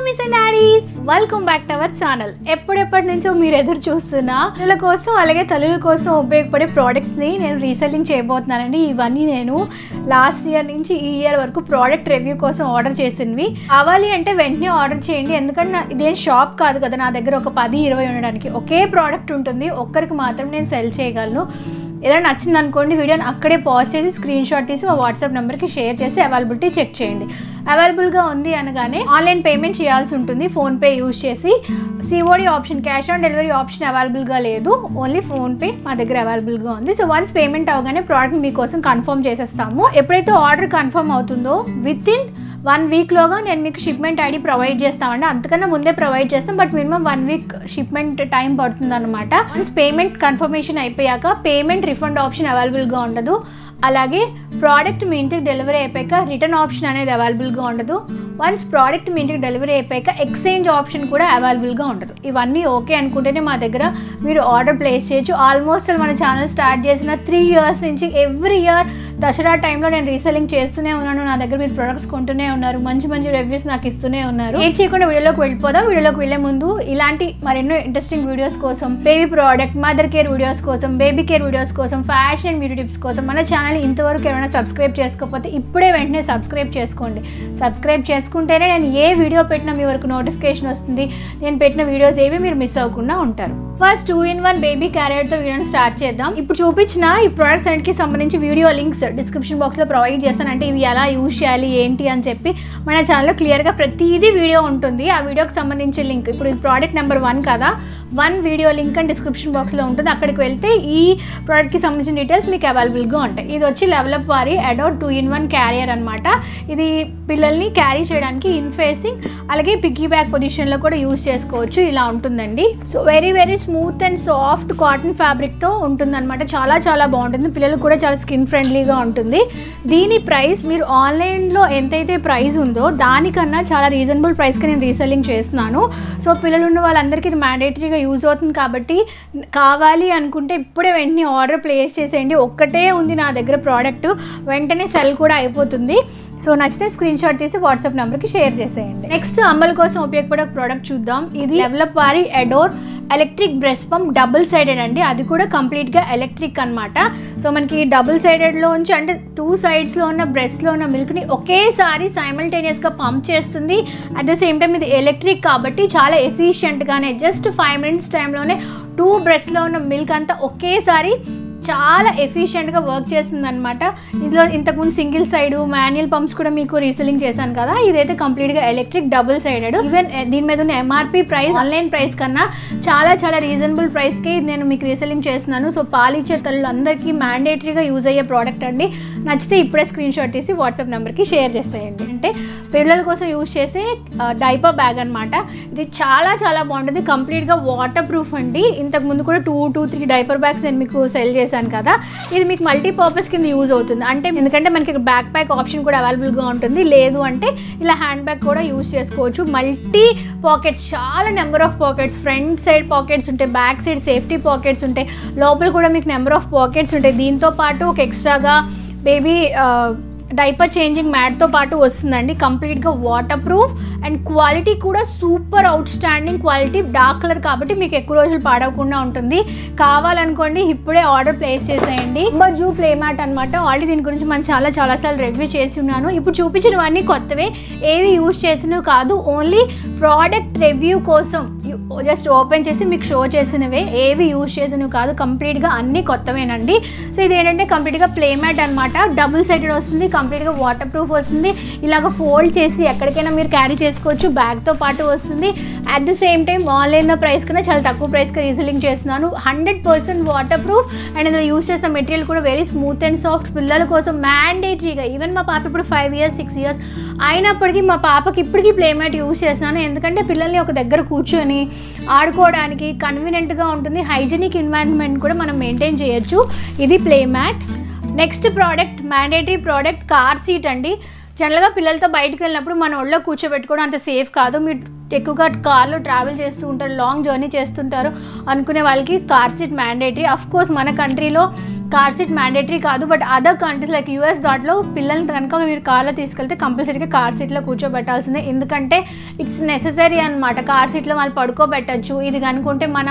Mummies and daddy's, welcome back to our channel. ఎప్పటి నుంచో మీరు ఎదురు చూస్తున్న పిల్లల కోసం అలాగే తల్లుల కోసం ఉపయోగపడే ప్రోడక్ట్స్ని నేను రీసెల్లింగ్ చేయబోతున్నానండి. ఇవన్నీ నేను లాస్ట్ ఇయర్ నుంచి ఈ ఇయర్ వరకు ప్రోడక్ట్ రివ్యూ కోసం ఆర్డర్ చేసినవి. కావాలి అంటే వెంటనే ఆర్డర్ చేయండి, ఎందుకంటే ఇదేం షాప్ కాదు కదా, నా దగ్గర ఒక 10-20 ఉండడానికి ఒకే ప్రోడక్ట్ ఉంటుంది. ఒక్కరికి మాత్రం నేను సెల్ చేయగలను. ఏదైనా నచ్చింది అనుకోండి, వీడియోని అక్కడే పాజ్ చేసి స్క్రీన్ షాట్ తీసి మా వాట్సాప్ నెంబర్కి షేర్ చేసి అవైలబిలిటీ చెక్ చేయండి. అవైలబుల్గా ఉంది అనగానే ఆన్లైన్ పేమెంట్ చేయాల్సి ఉంటుంది. ఫోన్పే యూజ్ చేసి COD option, cash on delivery option అవైలబుల్గా లేదు, ఓన్లీ ఫోన్పే మా దగ్గర అవైలబుల్గా ఉంది. సో వన్స్ పేమెంట్ అవగానే ప్రోడక్ట్ మీకోసం కన్ఫర్మ్ చేసేస్తాము. ఎప్పుడైతే ఆర్డర్ కన్ఫర్మ్ అవుతుందో విత్ ఇన్ 1 వీక్లోగా నేను మీకు షిప్మెంట్ ఐడి ప్రొవైడ్ చేస్తామండి. అంతకన్నా ముందే ప్రొవైడ్ చేస్తాం, but minimum 1 week shipment time పడుతుంది అనమాట. వన్స్ పేమెంట్ కన్ఫర్మేషన్ అయిపోయాక పేమెంట్ రిఫండ్ ఆప్షన్ అవైలబుల్గా ఉండదు. అలాగే ప్రోడక్ట్ మీ ఇంటికి డెలివరీ అయిపోయాక రిటర్న్ ఆప్షన్ అనేది అవైలబుల్గా ఉండదు. వన్స్ ప్రోడక్ట్ మీ ఇంటికి డెలివరీ అయిపోయాక ఎక్స్చేంజ్ ఆప్షన్ కూడా అవైలబుల్గా ఉండదు. ఇవన్నీ ఓకే అనుకుంటేనే మా దగ్గర మీరు ఆర్డర్ ప్లేస్ చేయొచ్చు. ఆల్మోస్ట్ మన ఛానల్ స్టార్ట్ చేసిన 3 years నుంచి ఎవ్రీ ఇయర్ దసరా టైంలో నేను రీసెల్లింగ్ చేస్తూనే ఉన్నాను. నా దగ్గర మీరు ప్రొడక్ట్స్ కొంటూనే ఉన్నారు, మంచి రివ్యూస్ నాకు ఇస్తూనే ఉన్నారు. ఏం చేయకుండా వీడియోలోకి వెళ్ళిపోదాం. వీడియోలోకి వెళ్ళే ముందు ఇలాంటి మరెన్నో ఇంట్రెస్టింగ్ వీడియోస్ కోసం, baby product, mother care videos కోసం, బేబీ కేర్ వీడియోస్ కోసం, ఫ్యాషన్ అండ్ బ్యూటీ టిప్స్ కోసం మన ఛానల్ ఇంతవరకు ఏమైనా సబ్స్క్రైబ్ చేసుకోకపోతే ఇప్పుడే వెంటనే సబ్స్క్రైబ్ చేసుకోండి. సబ్స్క్రైబ్ చేసుకుంటేనే నేను ఏ వీడియో పెట్టినా మీ వరకు నోటిఫికేషన్ వస్తుంది. నేను పెట్టిన వీడియోస్ ఏవి మీరు మిస్ అవ్వకుండా ఉంటారు. ఫస్ట్ 2-in-1 బేబీ క్యారియర్తో వీడియోని స్టార్ట్ చేద్దాం. ఇప్పుడు చూపించిన ఈ ప్రొడక్ట్స్ అన్నిటికి సంబంధించి వీడియో లింక్స్ డిస్క్రిప్షన్ బాక్స్లో ప్రొవైడ్ చేస్తాను. అంటే ఇవి ఎలా యూజ్ చేయాలి ఏంటి అని చెప్పి మన ఛానల్లో క్లియర్గా ప్రతిదీ వీడియో ఉంటుంది. ఆ వీడియోకి సంబంధించిన లింక్, ఇప్పుడు ఈ ప్రోడక్ట్ నెంబర్ 1 కదా, 1 వీడియో లింక్ అని డిస్క్రిప్షన్ బాక్స్లో ఉంటుంది. అక్కడికి వెళ్తే ఈ ప్రోడక్ట్కి సంబంధించిన డీటెయిల్స్ మీకు అవైలబుల్గా ఉంటాయి. ఇది వచ్చి లెవలప్ వారి అడోర్ 2-in-1 క్యారియర్ అనమాట. ఇది పిల్లల్ని క్యారీ చేయడానికి ఇన్ ఫేసింగ్ అలాగే పిగ్గీ బ్యాగ్ పొజిషన్లో కూడా యూజ్ చేసుకోవచ్చు. ఇలా ఉంటుందండి. So very smooth and soft cotton ఫ్యాబ్రిక్తో ఉంటుందన్నమాట. చాలా బాగుంటుంది. పిల్లలకు కూడా చాలా స్కిన్ ఫ్రెండ్లీగా ఉంటుంది. దీని ప్రైస్ మీరు ఆన్లైన్లో ఎంతైతే ప్రైస్ ఉందో దానికన్నా చాలా రీజనబుల్ ప్రైస్కి నేను రీసెల్లింగ్ చేస్తున్నాను. సో పిల్లలు ఉన్న వాళ్ళందరికీ ఇది మ్యాండేటరీగా యూజ్ అవుతుంది కాబట్టి కావాలి అనుకుంటే ఇప్పుడే వెంటనే ఆర్డర్ ప్లేస్ చేసేయండి. ఒక్కటే ఉంది నా దగ్గర ప్రోడక్ట్, వెంటనే సెల్ కూడా అయిపోతుంది. సో నచ్చితే స్క్రీన్ షాట్ తీసి వాట్సాప్ నెంబర్కి షేర్ చేసేయండి. నెక్స్ట్ అమ్మల కోసం ఉపయోగపడే ఒక ప్రోడక్ట్ చూద్దాం. ఇది డెవలప్ వారి adore electric breast pump, double sided అండి. అది కూడా కంప్లీట్గా ఎలక్ట్రిక్ అనమాట. సో మనకి డబుల్ సైడెడ్లో ఉంచి అంటే 2 sides-లో ఉన్న బ్రెస్ట్లో ఉన్న మిల్క్ని ఒకేసారి సైమల్టేనియస్గా పంప్ చేస్తుంది. అట్ ద సేమ్ టైం ఇది ఎలక్ట్రిక్ కాబట్టి చాలా ఎఫిషియెంట్గానే జస్ట్ 5 minutes టైంలోనే 2 breastలో ఉన్న మిల్క్ అంతా ఒకేసారి చాలా ఎఫిషియెంట్గా వర్క్ చేస్తుంది అనమాట. ఇందులో ఇంతకుముందు సింగిల్ సైడ్ మాన్యువల్ పంప్స్ కూడా మీకు రీసెల్లింగ్ చేశాను కదా, ఇదైతే కంప్లీట్గా ఎలక్ట్రిక్ డబుల్ సైడెడ్. ఈవెన్ దీని మీద ఉన్న ఎంఆర్పి ప్రైస్ ఆన్లైన్ ప్రైస్ కన్నా చాలా రీజనబుల్ ప్రైస్కి నేను మీకు రీసెల్లింగ్ చేస్తున్నాను. సో పాలిచ్చే తల్లులందరికీ మ్యాండేటరీగా యూజ్ అయ్యే ప్రోడక్ట్ అండి. నచ్చితే ఇప్పుడే స్క్రీన్ షాట్ తీసి వాట్సాప్ నెంబర్కి షేర్ చేసేయండి. అంటే పిల్లల కోసం యూజ్ చేసే డైపర్ బ్యాగ్ అనమాట. ఇది చాలా బాగుంటుంది. కంప్లీట్గా వాటర్ ప్రూఫ్ అండి. ఇంతకుముందు కూడా 2-3 డైపర్ బ్యాగ్స్ నేను మీకు సెల్ చేశాను కదా, ఇది మీకు మల్టీపర్పస్ కింద యూజ్ అవుతుంది. అంటే ఎందుకంటే మనకి బ్యాక్ ప్యాక్ ఆప్షన్ కూడా అవైలబుల్గా ఉంటుంది. లేదు అంటే ఇలా హ్యాండ్ బ్యాగ్ కూడా యూజ్ చేసుకోవచ్చు. మల్టీ పాకెట్స్, చాలా number of pockets, front side pockets ఉంటాయి, బ్యాక్ సైడ్ సేఫ్టీ పాకెట్స్ ఉంటాయి, లోపల కూడా మీకు నెంబర్ ఆఫ్ పాకెట్స్ ఉంటాయి. దీంతో పాటు ఒక ఎక్స్ట్రాగా బేబీ డైపర్ చేంజింగ్ మ్యాట్తో పాటు వస్తుందండి. కంప్లీట్గా వాటర్ ప్రూఫ్ అండ్ క్వాలిటీ కూడా super out standing quality. Dark colour కాబట్టి మీకు ఎక్కువ రోజులు పాడవకుండా ఉంటుంది. కావాలనుకోండి ఇప్పుడే ఆర్డర్ ప్లేస్ చేసేయండి. జూ ప్లే మ్యాట్ అనమాట. ఆల్రెడీ దీని గురించి మనం చాలాసార్లు రివ్యూ చేసి ఉన్నాను. ఇప్పుడు చూపించినవన్నీ కొత్తవే, ఏవి యూజ్ చేసినవి కాదు. ఓన్లీ ప్రోడక్ట్ రివ్యూ కోసం జస్ట్ ఓపెన్ చేసి మీకు షో చేసినవే, ఏవి యూజ్ చేసినవి కాదు. కంప్లీట్గా అన్నీ కొత్తవేనండి. సో ఇది ఏంటంటే కంప్లీట్గా ప్లే మ్యాట్ అనమాట. డబుల్ సైడెడ్ వస్తుంది, కంప్లీట్గా వాటర్ ప్రూఫ్ వస్తుంది. ఇలాగ ఫోల్డ్ చేసి ఎక్కడికైనా మీరు క్యారీ చేసుకోవచ్చు. బ్యాగ్తో పాటు వస్తుంది. అట్ ద సేమ్ టైం ఆన్లైన్లో ప్రైస్ కన్నా చాలా తక్కువ ప్రైస్కి రీసెల్లింగ్ చేస్తున్నాను. 100% వాటర్ ప్రూఫ్ అండ్ ఇందులో యూజ్ చేసిన మెటీరియల్ కూడా వెరీ స్మూత్ అండ్ సాఫ్ట్. పిల్లల కోసం మ్యాండేటరీగా, ఈవెన్ మా పాప ఇప్పుడు 5 years 6 years అయినప్పటికీ మా పాపకి ఇప్పటికీ ప్లే మ్యాట్ యూజ్ చేస్తున్నాను. ఎందుకంటే పిల్లల్ని ఒక దగ్గర కూర్చొని ఆడుకోవడానికి కన్వీనియంట్గా ఉంటుంది. హైజీనిక్ ఎన్వైరన్మెంట్ కూడా మనం మెయింటైన్ చేయొచ్చు. ఇది play mat. Next product mandatory product, car seat అండి. జనరల్గా పిల్లలతో బయటకు వెళ్ళినప్పుడు మన ఒళ్ళో కూర్చోబెట్టుకోవడం అంత సేఫ్ కాదు. మీరు ఎక్కువగా కార్లో ట్రావెల్ చేస్తూ ఉంటారు, లాంగ్ జర్నీ చేస్తుంటారు అనుకునే వాళ్ళకి car seat mandatory. Of course మన కంట్రీలో కార్ సీట్ మ్యాండేటరీ కాదు, but other countries like US దాంట్లో పిల్లల్ని కనుక మీరు కార్లో తీసుకెళ్తే కంపల్సరీగా కార్ సీట్లో కూర్చోబెట్టాల్సిందే, ఎందుకంటే ఇట్స్ నెససరీ అనమాట. కార్ సీట్లో వాళ్ళు పడుకోబెట్టచ్చు. ఇది కనుకుంటే మన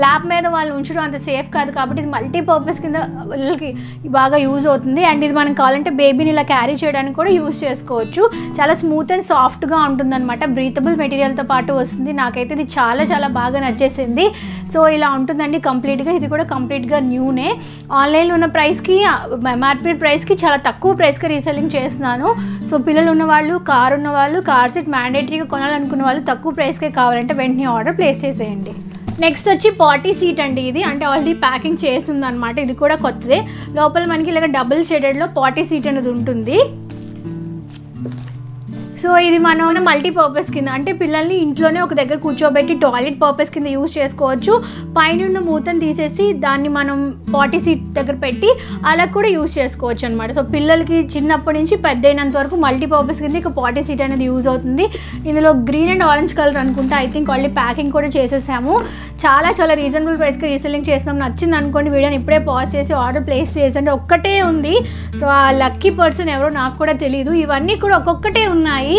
ల్యాప్ మీద వాళ్ళు ఉంచడం అంత సేఫ్ కాదు, కాబట్టి ఇది మల్టీపర్పస్ కింద పిల్లలకి బాగా యూజ్ అవుతుంది. అండ్ ఇది మనం కావాలంటే బేబీని ఇలా క్యారీ చేయడానికి కూడా యూజ్ చేసుకోవచ్చు. చాలా స్మూత్ అండ్ సాఫ్ట్గా ఉంటుందన్నమాట. బ్రీతబుల్ మెటీరియల్తో పాటు వస్తుంది. నాకైతే ఇది చాలా చాలా బాగా నచ్చేసింది. సో ఇలా ఉంటుందండి కంప్లీట్గా. ఇది కూడా కంప్లీట్గా న్యూనే. ఆన్లైన్లో ఉన్న ప్రైస్కి ఎంఆర్పీ ప్రైస్కి చాలా తక్కువ ప్రైస్కి రీసెల్లింగ్ చేస్తున్నాను. సో పిల్లలు ఉన్నవాళ్ళు, కార్ ఉన్నవాళ్ళు, కార్ సీట్ మ్యాండేటరీగా కొనాలనుకున్న వాళ్ళు తక్కువ ప్రైస్కే కావాలంటే వెంటనే ఆర్డర్ ప్లేస్ చేసేయండి. నెక్స్ట్ వచ్చి పార్టీ సీట్ అండి. ఇది అంటే ఆల్రెడీ ప్యాకింగ్ చేసింది అనమాట. ఇది కూడా కొత్తదే. లోపల మనకి ఇలాగ డబుల్ షేడెడ్లో పార్టీ సీట్ అనేది ఉంటుంది. సో ఇది మనం మల్టీపర్పస్ కింద అంటే పిల్లల్ని ఇంట్లోనే ఒక దగ్గర కూర్చోబెట్టి టాయిలెట్ పర్పస్ కింద యూజ్ చేసుకోవచ్చు. పైన మూతను తీసేసి దాన్ని మనం పార్టీ సీట్ దగ్గర పెట్టి అలా కూడా యూజ్ చేసుకోవచ్చు అనమాట. సో పిల్లలకి చిన్నప్పటి నుంచి పెద్ద అయినంత వరకు మల్టీపర్పస్ కింద ఇక పార్టీ సీట్ అనేది యూజ్ అవుతుంది. ఇందులో గ్రీన్ అండ్ ఆరెంజ్ కలర్ అనుకుంటా. ఐ థింక్ ఆల్రెడీ ప్యాకింగ్ కూడా చేసేసాము. చాలా చాలా రీజనబుల్ ప్రైస్కి రీసెల్లింగ్ చేస్తున్నాం. నచ్చింది అనుకోండి వీడియోని ఇప్పుడే పాజ్ చేసి ఆర్డర్ ప్లేస్ చేసండి. ఒక్కటే ఉంది. సో ఆ లక్కీ పర్సన్ ఎవరో నాకు కూడా తెలియదు. ఇవన్నీ కూడా ఒక్కొక్కటే ఉన్నాయి.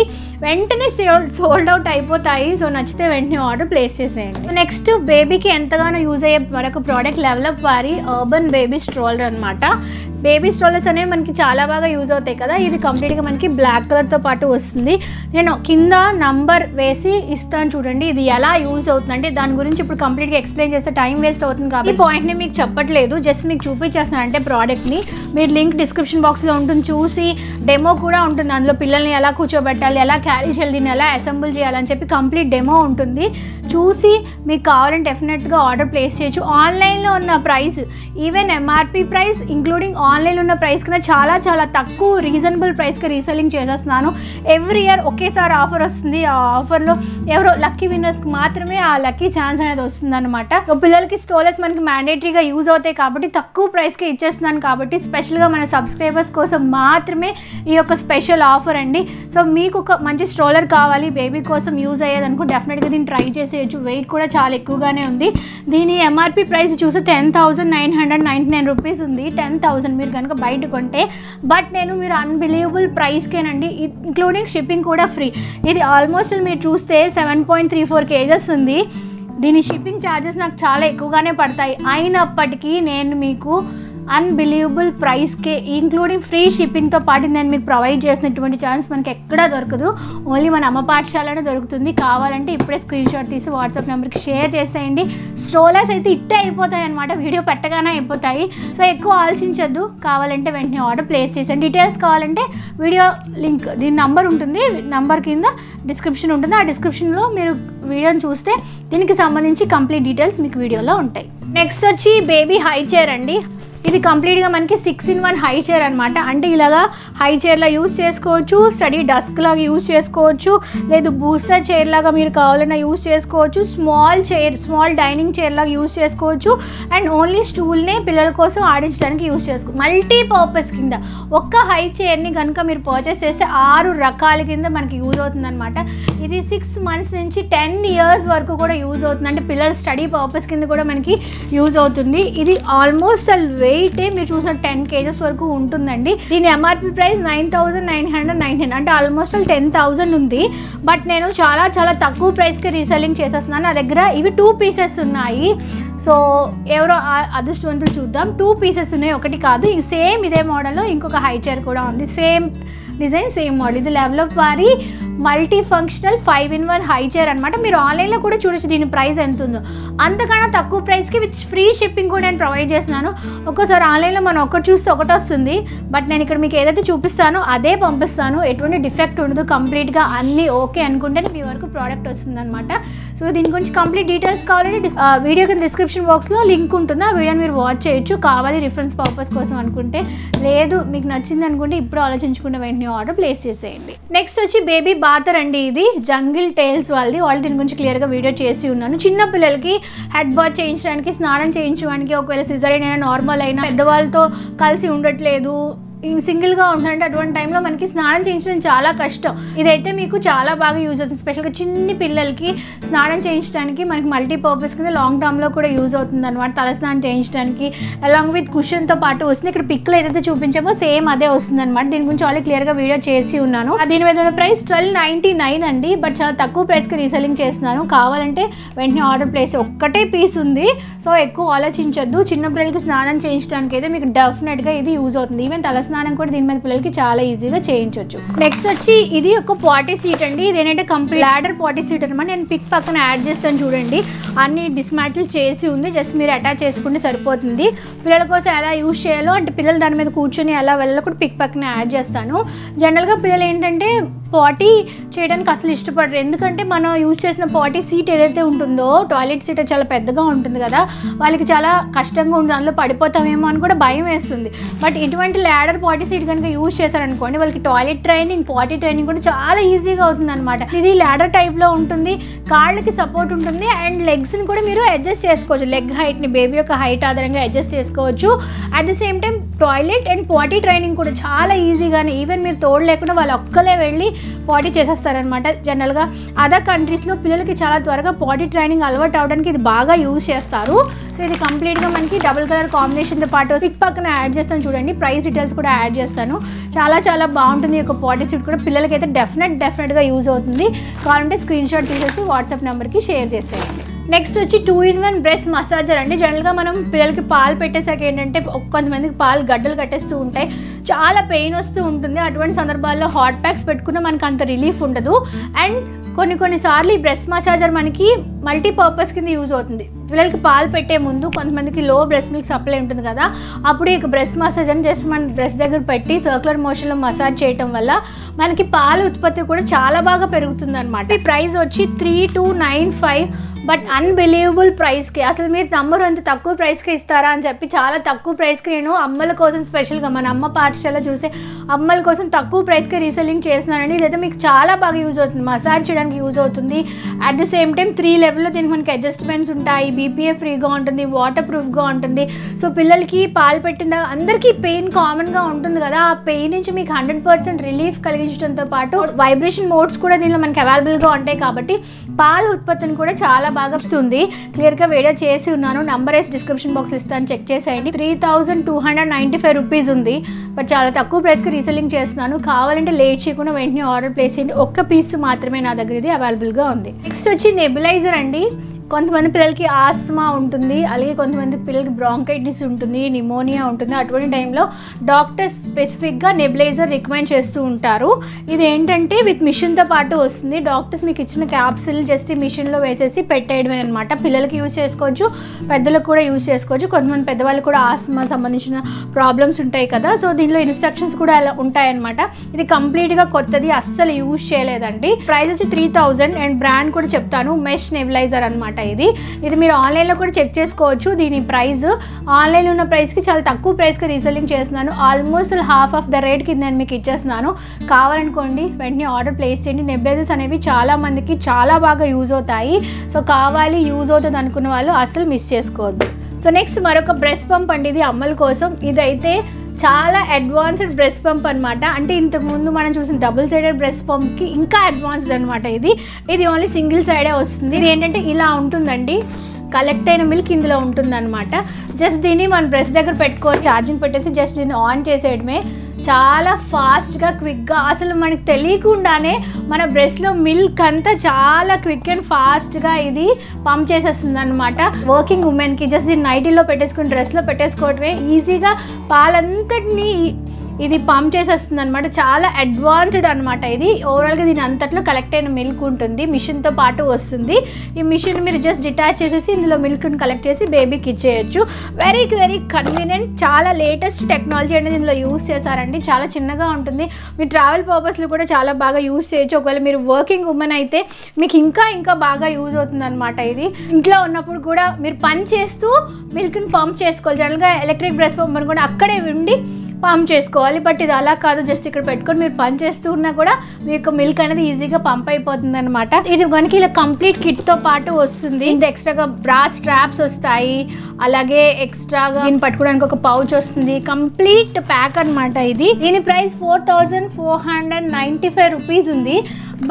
వెంటనే సోల్డ్ అవుట్ అయిపోతాయి. సో నచ్చితే వెంటనే ఆర్డర్ ప్లేస్ చేసేయండి. నెక్స్ట్ బేబీకి ఎంతగానో యూజ్ అయ్యే మరొక ప్రోడక్ట్ లెవెలప్ వారి అర్బన్ బేబీ స్ట్రోలర్ అనమాట. బేబీ స్ట్రోలర్స్ అనేవి మనకి చాలా బాగా యూజ్ అవుతాయి కదా. ఇది కంప్లీట్గా మనకి బ్లాక్ కలర్తో పాటు వస్తుంది. నేను కింద నంబర్ వేసి ఇస్తాను చూడండి. ఇది ఎలా యూజ్ అవుతుంది అంటే దాని గురించి ఇప్పుడు కంప్లీట్గా ఎక్స్ప్లెయిన్ చేస్తే టైం వేస్ట్ అవుతుంది కాబట్టి ఈ పాయింట్ని మీకు చెప్పట్లేదు. జస్ట్ మీకు చూపించేస్తున్నాను అంటే ప్రోడక్ట్ని. మీరు లింక్ డిస్క్రిప్షన్ బాక్స్లో ఉంటుంది, చూసి డెమో కూడా ఉంటుంది. అందులో పిల్లల్ని ఎలా కూర్చోబెట్టాలి, ఎలా క్యారీ చేయాలి, దీన్ని ఎలా అసెంబుల్ చేయాలని చెప్పి కంప్లీట్ డెమో ఉంటుంది. చూసి మీకు కావాలంటే డెఫినెట్గా ఆర్డర్ ప్లేస్ చేయొచ్చు. ఆన్లైన్లో ఉన్న price even MRP price including ఆన్లైన్లో ఉన్న ప్రైస్ కన్నా చాలా చాలా తక్కువ రీజనబుల్ ప్రైస్కి రీసెల్లింగ్ చేసేస్తున్నాను. ఎవ్రీ ఇయర్ ఒకేసారి ఆఫర్ వస్తుంది. ఆ ఆఫర్లో ఎవరో లక్కీ విన్నర్స్కి మాత్రమే ఆ లక్కీ ఛాన్స్ అనేది వస్తుంది అనమాట. సో పిల్లలకి స్టోలర్స్ మనకి మ్యాండేటరీగా యూజ్ అవుతాయి కాబట్టి తక్కువ ప్రైస్కి ఇచ్చేస్తున్నాను. కాబట్టి స్పెషల్గా మన సబ్స్క్రైబర్స్ కోసం మాత్రమే ఈ యొక్క స్పెషల్ ఆఫర్ అండి. సో మీకు ఒక మంచి స్ట్రోలర్ కావాలి బేబీ కోసం యూజ్ అయ్యేది అనుకో డెఫినెట్గా దీన్ని ట్రై చేసేయచ్చు. వెయిట్ కూడా చాలా ఎక్కువగానే ఉంది. దీని ఎంఆర్పీ ప్రైస్ చూస్తే 10,999 రూపీస్ ఉంది. 10,000 మీరు కనుక బయట కొంటే. బట్ మీరు అన్బిలీవబుల్ ప్రైస్కేనండి, ఇంక్లూడింగ్ షిప్పింగ్ కూడా ఫ్రీ. ఇది ఆల్మోస్ట్ మీరు చూస్తే 7.34 kgs ఉంది. దీని షిప్పింగ్ ఛార్జెస్ నాకు చాలా ఎక్కువగానే పడతాయి. అయినప్పటికీ నేను మీకు అన్బిలీవబుల్ ప్రైస్కే ఇంక్లూడింగ్ ఫ్రీ షిప్పింగ్తో పాటు నేను మీకు ప్రొవైడ్ చేసినటువంటి ఛాన్స్ మనకి ఎక్కడా దొరకదు. ఓన్లీ మన అమ్మ పాఠశాలనే దొరుకుతుంది. కావాలంటే ఇప్పుడే స్క్రీన్ షాట్ తీసి వాట్సాప్ నెంబర్కి షేర్ చేసేయండి. స్ట్రోలర్స్ అయితే ఇట్టే అయిపోతాయి అనమాట, వీడియో పెట్టగానే అయిపోతాయి. సో ఎక్కువ ఆలోచించద్దు. కావాలంటే వెంటనే ఆర్డర్ ప్లేస్ చేసేయండి. డీటెయిల్స్ కావాలంటే వీడియో లింక్ దీని నంబర్ ఉంటుంది, నంబర్ కింద డిస్క్రిప్షన్ ఉంటుంది. ఆ డిస్క్రిప్షన్లో మీరు వీడియోని చూస్తే దీనికి సంబంధించి కంప్లీట్ డీటెయిల్స్ మీకు వీడియోలో ఉంటాయి. నెక్స్ట్ వచ్చి బేబీ హై చైర్ అండి. ఇది కంప్లీట్గా మనకి 6-in-1 హై చైర్ అనమాట. అంటే ఇలాగా హై చైర్లా యూజ్ చేసుకోవచ్చు, స్టడీ డస్క్ లాగా యూజ్ చేసుకోవచ్చు, లేదు బూస్టర్ చైర్ లాగా మీరు కావాలన్నా యూజ్ చేసుకోవచ్చు, స్మాల్ డైనింగ్ చైర్ లాగా యూజ్ చేసుకోవచ్చు. అండ్ ఓన్లీ స్టూల్నే పిల్లల కోసం ఆడించడానికి యూజ్ చేసుకోవచ్చు. మల్టీపర్పస్ కింద ఒక్క హై చైర్ని కనుక మీరు పర్చేస్ చేస్తే 6 రకాల కింద మనకి యూజ్ అవుతుంది అనమాట. ఇది 6 months నుంచి 10 years వరకు కూడా యూజ్ అవుతుంది. అంటే పిల్లల స్టడీ పర్పస్ కింద కూడా మనకి యూజ్ అవుతుంది. ఇది ఆల్మోస్ట్ వెయిట్ మీరు చూసిన 10 kgs వరకు ఉంటుందండి. దీని ఎంఆర్పీ ప్రైస్ 9,999 అంటే ఆల్మోస్ట్ 10,000 ఉంది. బట్ నేను చాలా చాలా తక్కువ ప్రైస్కి రీసెల్లింగ్ చేసేస్తున్నాను. నా దగ్గర ఇవి 2 pieces ఉన్నాయి. సో ఎవరో అదృష్టవంతులు చూద్దాం. 2 pieces ఉన్నాయి, ఒకటి కాదు. సేమ్ ఇదే మోడల్లో ఇంకొక హై చైర్ కూడా ఉంది. Same design, same model. ఇది లెవెలప్ వారి multi functional 5-in-1 high chair అనమాట. మీరు ఆన్లైన్లో కూడా చూడొచ్చు దీని ప్రైస్ ఎంత ఉందో. అంతకన్నా తక్కువ ప్రైస్కి విత్ ఫ్రీ షిప్పింగ్ కూడా నేను ప్రొవైడ్ చేస్తున్నాను. ఒక్కోసారి ఆన్లైన్లో మనం ఒకటి చూస్తే ఒకటి వస్తుంది. బట్ నేను ఇక్కడ మీకు ఏదైతే చూపిస్తానో అదే పంపిస్తాను. ఎటువంటి డిఫెక్ట్ ఉండదు. కంప్లీట్గా అన్నీ ఓకే అనుకుంటేనే మీ వరకు ప్రోడక్ట్ వస్తుంది అనమాట. సో దీని గురించి కంప్లీట్ డీటెయిల్స్ కావాలంటే వీడియో కింద డిస్క్రిప్షన్ బాక్స్లో లింక్ ఉంటుంది. ఆ వీడియోని మీరు వాచ్ చేయొచ్చు కావాలి రిఫరెన్స్ పర్పస్ కోసం అనుకుంటే. లేదు మీకు నచ్చింది అనుకుంటే ఇప్పుడు ఆలోచించుకుంటే వెంటనే ఆర్డర్ ప్లేస్ చేసేయండి. నెక్స్ట్ వచ్చి బేబీ బాతర్ అండి. ఇది జంగిల్ టైల్స్ వాళ్ళది. వాళ్ళు దీని గురించి క్లియర్గా వీడియో చేసి ఉన్నాను. చిన్న పిల్లలకి హెడ్ బాత్ చేయించడానికి, స్నానం చేయించడానికి, ఒకవేళ సిజరీన్ అయినా నార్మల్ అయినా పెద్దవాళ్ళతో కలిసి ఉండట్లేదు, సింగిల్గా ఉంటుందంటే అటువంటి టైంలో మనకి స్నానం చేయించడం చాలా కష్టం. ఇదైతే మీకు చాలా బాగా యూజ్ అవుతుంది. స్పెషల్గా చిన్ని పిల్లలకి స్నానం చేయించడానికి మనకి మల్టీపర్పస్ కింద లాంగ్ టర్మ్లో కూడా యూజ్ అవుతుంది అనమాట. తల స్నానం చేయించడానికి అలాంగ్ విత్ కుషన్తో పాటు వస్తుంది. ఇక్కడ పిక్లో ఏదైతే చూపించామో సేమ్ అదే వస్తుంది అనమాట. దీని గురించి ఆల్రెడీ క్లియర్గా వీడియో చేసి ఉన్నాను. దీని మీద ప్రైస్ $12.99 అండి. బట్ చాలా తక్కువ ప్రైస్కి రీసెల్లింగ్ చేస్తున్నాను. కావాలంటే వెంటనే ఆర్డర్ ప్లేస్. ఒక్కటే పీస్ ఉంది, సో ఎక్కువ ఆలోచించొద్దు. చిన్నపిల్లలకి స్నానం చేయించడానికి అయితే మీకు డెఫినెట్గా ఇది యూజ్ అవుతుంది. ఈవెన్ తల స్నానం కూడా దీని మీద పిల్లలకి చాలా ఈజీగా చేయించవచ్చు. నెక్స్ట్ వచ్చి ఇది ఒక పాటీ సీట్ అండి. ఇదేంటంటే కంప్లీట్ ల్యాడర్ పాటీ సీట్ అనమాట. నేను పిక్ పక్కన యాడ్ చేస్తాను చూడండి. అన్ని డిస్మాటిల్ చేసి ఉంది, జస్ట్ మీరు అటాచ్ చేసుకుంటే సరిపోతుంది. పిల్లల కోసం ఎలా యూజ్ చేయాలో అంటే పిల్లలు దాని మీద కూర్చొని ఎలా వెళ్ళాలో కూడా పిక్ పక్కన యాడ్ చేస్తాను. జనరల్గా పిల్లలు ఏంటంటే పాటీ చేయడానికి అసలు ఇష్టపడరు. ఎందుకంటే మనం యూజ్ చేసిన పాటీ సీట్ ఏదైతే ఉంటుందో టాయిలెట్ సీట్ చాలా పెద్దగా ఉంటుంది కదా, వాళ్ళకి చాలా కష్టంగా ఉంటుంది. అందులో పడిపోతామేమో అని కూడా భయం వేస్తుంది. బట్ ఇటువంటి ల్యాడర్ పాటీ సీట్ కనుక యూజ్ చేశారనుకోండి, వాళ్ళకి టాయిలెట్ ట్రైనింగ్, పాటీ ట్రైనింగ్ కూడా చాలా ఈజీగా అవుతుంది అనమాట. ఇది ల్యాడర్ టైప్లో ఉంటుంది, కాళ్ళకి సపోర్ట్ ఉంటుంది అండ్ లెగ్స్ని కూడా మీరు అడ్జస్ట్ చేసుకోవచ్చు. లెగ్ హైట్ని బేబీ యొక్క హైట్ ఆధారంగా అడ్జస్ట్ చేసుకోవచ్చు. At the same time toilet and potty training కూడా చాలా ఈజీగానే, ఈవెన్ మీరు తోడు లేకుండా వాళ్ళు ఒక్కలే వెళ్ళి పాటీ చేసేస్తారనమాట. జనరల్గా అదర్ కంట్రీస్లో పిల్లలకి చాలా త్వరగా పాటీ ట్రైనింగ్ అలవాటు అవడానికి ఇది బాగా యూజ్ చేస్తారు. సో ఇది కంప్లీట్గా మనకి డబుల్ కలర్ కాంబినేషన్తో పాటు పిక్ పక్కన యాడ్ చేస్తాను చూడండి. ప్రైస్ డీటెయిల్స్ కూడా యాడ్ చేస్తాను. చాలా చాలా బాగుంటుంది ఈ యొక్క పాటీ సీట్ కూడా. పిల్లలకి అయితే డెఫినెట్గా యూజ్ అవుతుంది. కావాలంటే స్క్రీన్ షాట్ తీసేసి వాట్సాప్ నెంబర్కి షేర్ చేసేయండి. నెక్స్ట్ వచ్చి 2-in-1 బ్రెస్ట్ మసాజర్ అండి. జనరల్గా మనం పిల్లలకి పాలు పెట్టేసాక ఏంటంటే కొంతమందికి పాలు గడ్డలు కట్టేస్తూ ఉంటాయి, చాలా పెయిన్ వస్తూ ఉంటుంది. అటువంటి సందర్భాల్లో హాట్ ప్యాక్స్ పెట్టుకున్నా మనకు అంత రిలీఫ్ ఉండదు. అండ్ కొన్నిసార్లు ఈ బ్రెస్ట్ మసాజర్ మనకి మల్టీపర్పస్ కింద యూజ్ అవుతుంది. పిల్లలకి పాలు పెట్టే ముందు కొంతమందికి లో బ్రెస్ట్ మిల్క్ సప్లై ఉంటుంది కదా, అప్పుడు ఈ బ్రెస్ట్ మసాజ్ అని జస్ట్ మన బ్రెస్ట్ దగ్గర పెట్టి సర్క్యులర్ మోషన్లో మసాజ్ చేయటం వల్ల మనకి పాల ఉత్పత్తి కూడా చాలా బాగా పెరుగుతుంది అనమాట. ఈ ప్రైస్ వచ్చి 3295. బట్ అన్బిలీవబుల్ ప్రైస్కి, అసలు మీరు నంబర్ అంత తక్కువ ప్రైస్కి ఇస్తారా అని చెప్పి చాలా తక్కువ ప్రైస్కి నేను అమ్మల కోసం స్పెషల్గా మన అమ్మ పాఠశాల చూసే అమ్మల కోసం తక్కువ ప్రైస్కి రీసెల్లింగ్ చేస్తున్నానండి. ఇదైతే మీకు చాలా బాగా యూజ్ అవుతుంది, మసాజ్ చేయడానికి యూజ్ అవుతుంది. అట్ ద సేమ్ టైం 3 లెవెల్లో దీనికి మనకి అడ్జస్ట్మెంట్స్ ఉంటాయి. BPA ఫ్రీగా ఉంటుంది, వాటర్ ప్రూఫ్గా ఉంటుంది. సో పిల్లలకి పాలు పెట్టిన అందరికీ పెయిన్ కామన్గా ఉంటుంది కదా, ఆ పెయిన్ నుంచి మీకు 100% రిలీఫ్ కలిగించడంతో పాటు వైబ్రేషన్ మోడ్స్ కూడా దీనిలో మనకి అవైలబుల్గా ఉంటాయి. కాబట్టి పాల ఉత్పత్తిని కూడా చాలా బాగా వస్తుంది. క్లియర్గా వీడియో చేసి ఉన్నాను, నంబర్ వేసి డిస్క్రిప్షన్ బాక్స్ ఇస్తాను, చెక్ చేసేయండి. 3295 రూపీస్ ఉంది. బట్ చాలా తక్కువ ప్రైస్కి రీసెల్లింగ్ చేస్తున్నాను. కావాలంటే లేట్ చేయకుండా వెంటనే ఆర్డర్ ప్లేస్ చేయండి. ఒక్క పీస్ మాత్రమే నా దగ్గర ఇది అవైలబుల్గా ఉంది. నెక్స్ట్ వచ్చి నెబులైజర్ అండి. కొంతమంది పిల్లలకి ఆస్మా ఉంటుంది, అలాగే కొంతమంది పిల్లలకి బ్రాంకైటిస్ ఉంటుంది, నిమోనియా ఉంటుంది. అటువంటి టైంలో డాక్టర్స్ స్పెసిఫిక్గా నెబులైజర్ రికమెండ్ చేస్తూ ఉంటారు. ఇది ఏంటంటే విత్ మిషన్తో పాటు వస్తుంది. డాక్టర్స్ మీకు ఇచ్చిన క్యాప్సిల్ జస్ట్ ఈ మిషన్లో వేసేసి పెట్టేయడమే అనమాట. పిల్లలకి యూజ్ చేసుకోవచ్చు, పెద్దలకు కూడా యూజ్ చేసుకోవచ్చు. కొంతమంది పెద్దవాళ్ళు కూడా ఆస్మా సంబంధించిన ప్రాబ్లమ్స్ ఉంటాయి కదా, సో దీనిలో ఇన్స్ట్రక్షన్స్ కూడా అలా ఉంటాయన్నమాట. ఇది కంప్లీట్గా కొత్తది, అస్సలు యూజ్ చేయలేదండి. ప్రైస్ వచ్చి 3000 అండ్ బ్రాండ్ కూడా చెప్తాను, మెష్ నెబులైజర్ అనమాట. ఇది మీరు ఆన్లైన్లో కూడా చెక్ చేసుకోవచ్చు. దీని ప్రైస్ ఆన్లైన్లో ఉన్న ప్రైస్కి చాలా తక్కువ ప్రైస్కి రీసెల్లింగ్ చేస్తున్నాను. ఆల్మోస్ట్ హాఫ్ ఆఫ్ ద రేట్కి నేను మీకు ఇచ్చేస్తున్నాను. కావాలనుకోండి వెంటనే ఆర్డర్ ప్లేస్ చేయండి. నెబులైజర్స్ అనేవి చాలా మందికి చాలా బాగా యూజ్ అవుతాయి. సో కావాలి, యూజ్ అవుతుంది అనుకున్న వాళ్ళు అస్సలు మిస్ చేసుకోవద్దు. సో నెక్స్ట్ మరొక బ్రెస్ట్ పంప్ అండి. ఇది అమ్మల కోసం. ఇదైతే చాలా అడ్వాన్స్డ్ బ్రెస్ట్ పంప్ అనమాట. అంటే ఇంతకుముందు మనం చూసిన డబుల్ సైడెడ్ బ్రెస్ట్ పంప్కి ఇంకా అడ్వాన్స్డ్ అనమాట. ఇది ఓన్లీ సింగిల్ సైడే వస్తుంది. ఇది ఏంటంటే ఇలా ఉంటుందండి, కలెక్ట్ అయిన మిల్క్ ఇందులో ఉంటుందన్నమాట. జస్ట్ దీన్ని మన బ్రెస్ట్ దగ్గర పెట్టుకోవచ్చు, ఛార్జింగ్ పెట్టేసి జస్ట్ దీన్ని ఆన్ చేసేయడమే. చాలా ఫాస్ట్గా, క్విక్గా, అసలు మనకి తెలియకుండానే మన బ్రెస్ట్లో మిల్క్ అంతా చాలా క్విక్ అండ్ ఫాస్ట్గా ఇది పంప్ చేసేస్తుంది అనమాట. వర్కింగ్ ఉమెన్కి జస్ట్ దీన్ని నైటీలో పెట్టేసుకుని డ్రెస్లో పెట్టేసుకోవడమే, ఈజీగా పాలంతటినీ ఇది పంప్ చేసేస్తుంది అనమాట. చాలా అడ్వాన్స్డ్ అనమాట. ఇది ఓవరాల్గా దీని అంతట్లో కలెక్ట్ అయిన మిల్క్ ఉంటుంది, మిషన్తో పాటు వస్తుంది. ఈ మిషన్ మీరు జస్ట్ డిటాచ్ చేసేసి ఇందులో మిల్క్ని కలెక్ట్ చేసి బేబీకి ఇచ్చేయచ్చు. Very convenient. చాలా లేటెస్ట్ టెక్నాలజీ అనేది ఇందులో యూస్ చేశారండి. చాలా చిన్నగా ఉంటుంది. మీరు ట్రావెల్ పర్పస్లో కూడా చాలా బాగా యూస్ చేయొచ్చు. ఒకవేళ మీరు వర్కింగ్ ఉమెన్ అయితే మీకు ఇంకా బాగా యూజ్ అవుతుంది అనమాట. ఇది ఇంట్లో ఉన్నప్పుడు కూడా మీరు పని చేస్తూ మిల్క్ని పంప్ చేసుకోవాలి. జనరల్గా ఎలక్ట్రిక్ బ్రెస్ట్ పంప్ అని కూడా అక్కడే ఉండి పంప్ చేసుకోవాలి. బట్ ఇది అలా కాదు, జస్ట్ ఇక్కడ పెట్టుకొని మీరు పని చేస్తూ ఉన్నా కూడా మీకు మిల్క్ అనేది ఈజీగా పంప్ అయిపోతుంది అనమాట. ఇది కనుక ఇలా కంప్లీట్ కిట్తో పాటు వస్తుంది. ఇంత ఎక్స్ట్రాగా బ్రాస్ స్ట్రాప్స్ వస్తాయి, అలాగే ఎక్స్ట్రాగా దీన్ని పట్టుకోవడానికి ఒక పౌచ్ వస్తుంది. కంప్లీట్ ప్యాక్ అనమాట ఇది. దీని ప్రైస్ 4495 రూపీస్ ఉంది.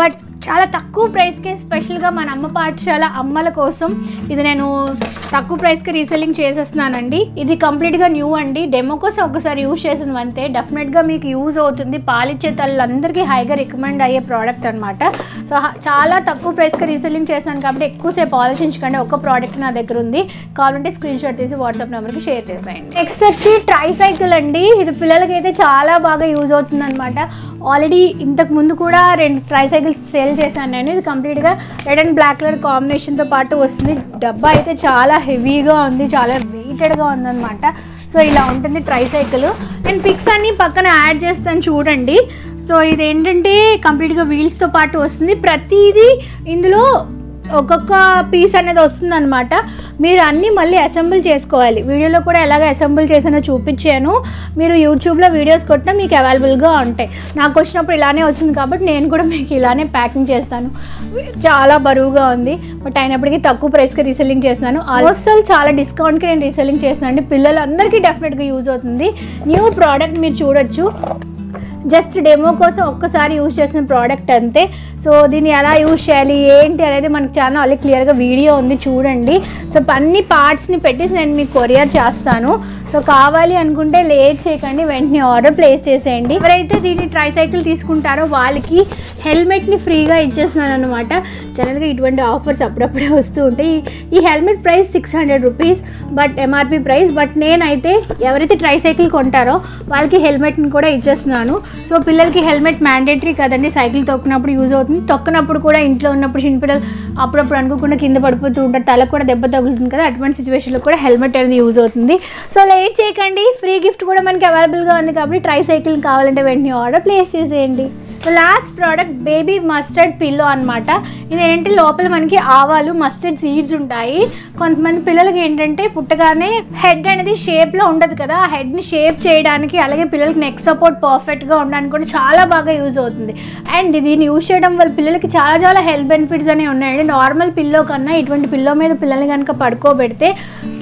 బట్ చాలా తక్కువ ప్రైస్కే, స్పెషల్గా మన అమ్మ పాఠశాల అమ్మల కోసం ఇది నేను తక్కువ ప్రైస్కి రీసెల్లింగ్ చేసేస్తున్నానండి. ఇది కంప్లీట్గా న్యూ అండి, డెమో కోసం ఒకసారి యూజ్ చేసిన అంతే. డెఫినెట్గా మీకు యూజ్ అవుతుంది. పాలిచ్చే తల్లందరికీ హైగా రికమెండ్ అయ్యే ప్రోడక్ట్ అనమాట. సో చాలా తక్కువ ప్రైస్కి రీసెల్లింగ్ చేస్తున్నాను కాబట్టి ఎక్కువసేపు ఆలోచించకండి. ఒక ప్రోడక్ట్ నా దగ్గర ఉంది, కావాలంటే స్క్రీన్ షాట్ తీసి వాట్సాప్ నెంబర్కి షేర్ చేసేయండి. నెక్స్ట్ వచ్చి ట్రైసైకిల్ అండి. ఇది పిల్లలకి అయితే చాలా బాగా యూజ్ అవుతుంది అనమాట. ఆల్రెడీ ఇంతకు ముందు కూడా 2 ట్రైసైకిల్స్ సేల్ చేశాను నేను. ఇది కంప్లీట్గా రెడ్ అండ్ బ్లాక్ కలర్ కాంబినేషన్తో పాటు వస్తుంది. డబ్బా అయితే చాలా హెవీగా ఉంది, చాలా వెయిటెడ్గా ఉందన్నమాట. సో ఇలా ఉంటుంది ట్రైసైకిల్. నేను పిక్స్ అన్ని పక్కన యాడ్ చేస్తాను చూడండి. సో ఇదేంటంటే కంప్లీట్గా వీల్స్తో పాటు వస్తుంది. ప్రతిదీ ఇందులో ఒక్కొక్క పీస్ అనేది వస్తుంది అనమాట. మీరు అన్నీ మళ్ళీ అసెంబుల్ చేసుకోవాలి. వీడియోలో కూడా ఎలాగ అసెంబుల్ చేసానో చూపించాను. మీరు యూట్యూబ్లో వీడియోస్ కొట్టినా మీకు అవైలబుల్గా ఉంటాయి. నాకు వచ్చినప్పుడు ఇలానే వచ్చింది కాబట్టి నేను కూడా మీకు ఇలానే ప్యాకింగ్ చేస్తాను. చాలా బరువుగా ఉంది, బట్ అయినప్పటికీ తక్కువ ప్రైస్కి రీసెల్లింగ్ చేస్తున్నాను. ఆల్మోస్ట్ చాలా డిస్కౌంట్కి నేను రీసెల్లింగ్ చేస్తున్నాను అండి. పిల్లలందరికీ డెఫినెట్గా యూజ్ అవుతుంది. న్యూ ప్రోడక్ట్ మీరు చూడొచ్చు. జస్ట్ డెమో కోసం ఒక్కసారి యూజ్ చేసిన ప్రోడక్ట్ అంతే. సో దీన్ని ఎలా యూజ్ చేయాలి ఏంటి అనేది మనకు ఛానల్ ఆల్రెడీ క్లియర్గా వీడియో ఉంది చూడండి. సో అన్ని పార్ట్స్ని పెట్టేసి నేను మీకు కొరియర్ చేస్తాను. సో కావాలి అనుకుంటే లేట్ చేయకండి, వెంటనే ఆర్డర్ ప్లేస్ చేసేయండి. ఎవరైతే దీన్ని ట్రైసైకిల్ తీసుకుంటారో వాళ్ళకి హెల్మెట్ని ఫ్రీగా ఇచ్చేస్తున్నాను అనమాట. జనరల్గా ఇటువంటి ఆఫర్స్ అప్పుడప్పుడే వస్తూ ఉంటాయి. ఈ helmet price 600 rupees but MRP price. But నేనైతే ఎవరైతే ట్రైసైకిల్ కొంటారో వాళ్ళకి హెల్మెట్ని కూడా ఇచ్చేస్తున్నాను. సో పిల్లలకి హెల్మెట్ మ్యాండేటరీ కదండి, సైకిల్ తొక్కినప్పుడు యూజ్ అవుతుంది. తొక్కినప్పుడు కూడా ఇంట్లో ఉన్నప్పుడు చిన్నపిల్లలు అప్పుడప్పుడు అనుకోకుండా కింద పడిపోతూ ఉంటారు, తలకు కూడా దెబ్బ తగులుతుంది కదా, అటువంటి సిచ్యువేషన్లో కూడా హెల్మెట్ అనేది యూజ్ అవుతుంది. సో లేట్ చేయకండి, ఫ్రీ గిఫ్ట్ కూడా మనకి అవైలబుల్గా ఉంది కాబట్టి ట్రైసైకిల్ కావాలంటే వెంటనే ఆర్డర్ ప్లేస్ చేసేయండి. Last product baby mustard pillow అనమాట. ఇది ఏంటంటే లోపల మనకి ఆవాలు మస్టర్డ్ సీడ్స్ ఉంటాయి. కొంతమంది పిల్లలకి ఏంటంటే పుట్టగానే హెడ్ అనేది షేప్లో ఉండదు కదా, ఆ హెడ్ని షేప్ చేయడానికి, అలాగే పిల్లలకి నెక్ సపోర్ట్ పర్ఫెక్ట్గా ఉండడానికి కూడా చాలా బాగా యూజ్ అవుతుంది. అండ్ దీన్ని యూజ్ చేయడం వల్ల పిల్లలకి చాలా హెల్త్ బెనిఫిట్స్ అనేవి ఉన్నాయండి. నార్మల్ పిల్లో కన్నా ఇటువంటి పిల్లో మీద పిల్లల్ని కనుక పడుకోబెడితే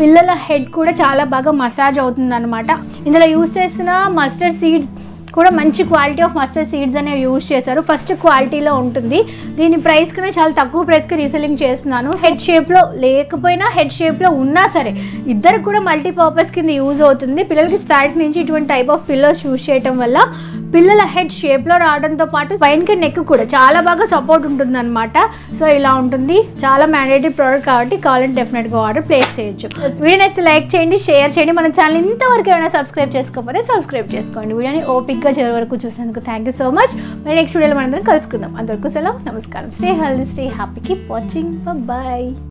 పిల్లల హెడ్ కూడా చాలా బాగా మసాజ్ అవుతుంది అనమాట. ఇందులో యూజ్ చేసిన మస్టర్డ్ సీడ్స్ కూడా మంచి క్వాలిటీ ఆఫ్ మస్టర్డ్ సీడ్స్ అనేవి యూజ్ చేశారు. ఫస్ట్ క్వాలిటీలో ఉంటుంది. దీని ప్రైస్ కన్నా చాలా తక్కువ ప్రైస్కి రీసెల్లింగ్ చేస్తున్నాను. హెడ్ షేప్లో లేకపోయినా హెడ్ షేప్లో ఉన్నా సరే ఇద్దరికి కూడా మల్టీపర్పస్ కింద యూజ్ అవుతుంది. పిల్లలకి స్టార్ట్ నుంచి ఇటువంటి టైప్ ఆఫ్ పిల్లోస్ యూజ్ చేయడం వల్ల పిల్లల హెడ్ షేప్లో రావడంతో పాటు స్పైన్కి నెక్ కూడా చాలా బాగా సపోర్ట్ ఉంటుంది అనమాట. సో ఇలా ఉంటుంది, చాలా మ్యాండేటరీ ప్రోడక్ట్ కాబట్టి కావాలంటే డెఫినెట్గా ఆర్డర్ ప్లేస్ చేయొచ్చు. వీడియో నచ్చితే లైక్ చేయండి, షేర్ చేయండి. మన ఛానల్ ఇంతవరకు ఏమైనా సబ్స్క్రైబ్ చేసుకోకపోతే సబ్స్క్రైబ్ చేసుకోండి. వీడియోని ఓపిక్గా చివరి వరకు చూసేందుకు థ్యాంక్ యూ సో మచ్. మరి నెక్స్ట్ వీడియోలో మనందరం కలుసుకుందాం. అంతవరకు సెలవు, నమస్కారం. Stay healthy, stay happy, keep watching, bye.